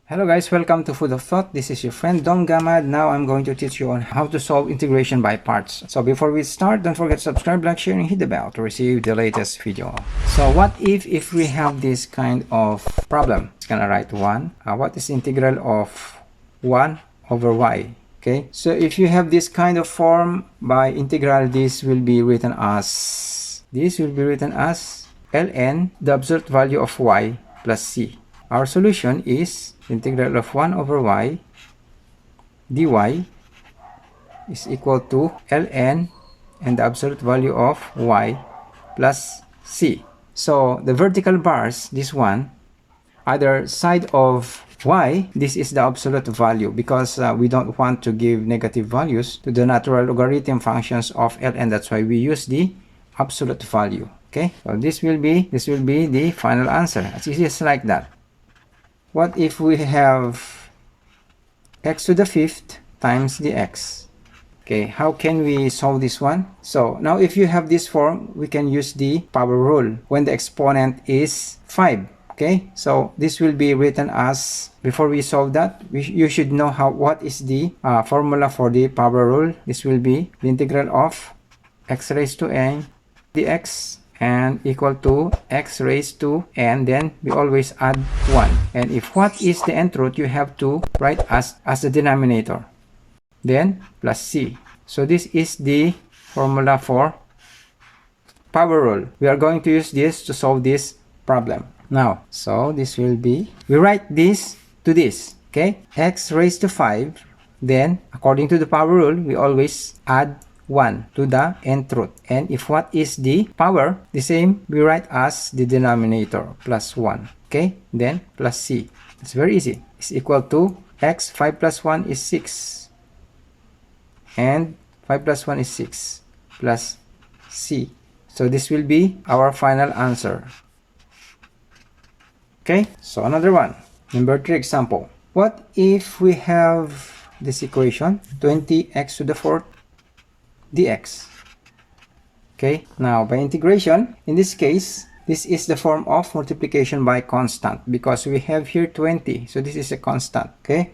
Hello guys, welcome to Food of Thought. This is your friend Dom Gamad. Now I'm going to teach you on how to solve integration by parts. So before we start, don't forget to subscribe, like, share, and hit the bell to receive the latest video. So what if we have this kind of problem? It's gonna write 1. What is integral of 1 over y? Okay, so if you have this kind of form by integral, this will be written as ln, the absolute value of y plus c. Our solution is integral of 1 over y dy is equal to ln and the absolute value of y plus c. So the vertical bars, this one, either side of y, this is the absolute value because we don't want to give negative values to the natural logarithm functions of ln. That's why we use the absolute value. Okay, so this will be the final answer. It's easy as like that. What if we have x to the 5th times the x? Okay, how can we solve this one? So now if you have this form, we can use the power rule when the exponent is 5. Okay, so this will be written as, before we solve that, you should know what is the formula for the power rule. This will be the integral of x raised to n dx and equal to x raised to n, then we always add 1. And if what is the nth root, you have to write as the denominator, then plus c. So this is the formula for power rule. We are going to use this to solve this problem. Now, so this will be, we write this to this, okay, x raised to 5, then according to the power rule, we always add 1 to the nth root. And if what is the power, the same, we write as the denominator, plus 1. Okay, then plus c. It's very easy. It's equal to x, 5 plus 1 is 6. And 5 plus 1 is 6, plus c. So this will be our final answer. Okay, so another one. Number 3 example. What if we have this equation, 20x to the 4th dx. Okay, now by integration, in this case, this is the form of multiplication by constant because we have here 20, so this is a constant. Okay,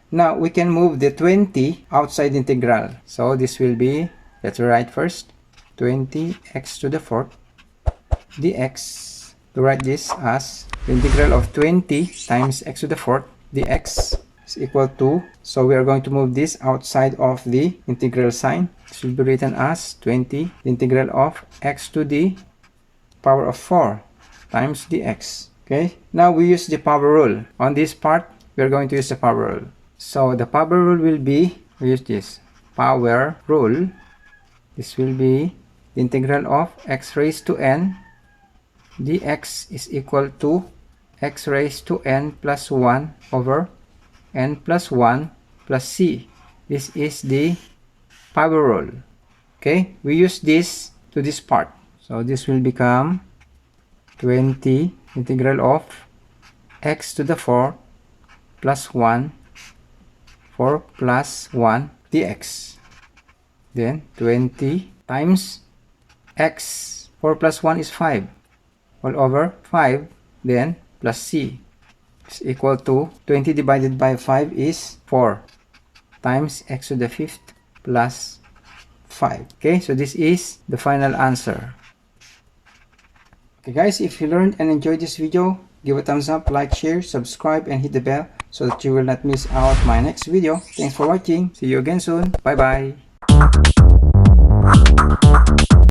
now we can move the 20 outside integral, so this will be, let's write first 20x to the 4th dx. To write this as the integral of 20 times x to the 4th dx is equal to, so we are going to move this outside of the integral sign. This will be written as 20 the integral of x to the power of 4 times dx. Okay, now we use the power rule. On this part, we are going to use the power rule. So the power rule will be, we use this power rule. This will be the integral of x raised to n dx is equal to x raised to n plus 1 over n plus 1 plus c. This is the power rule. Okay, we use this to this part. So this will become 20 integral of x to the 4 plus 1 4 plus 1 dx. Then 20 times x, 4 plus 1 is 5, all over 5, then plus c is equal to 20 divided by 5 is 4 times x to the 5th plus 5. Okay, so this is the final answer. Okay guys, if you learned and enjoyed this video, give a thumbs up, like, share, subscribe, and hit the bell so that you will not miss out my next video. Thanks for watching. See you again soon. Bye bye.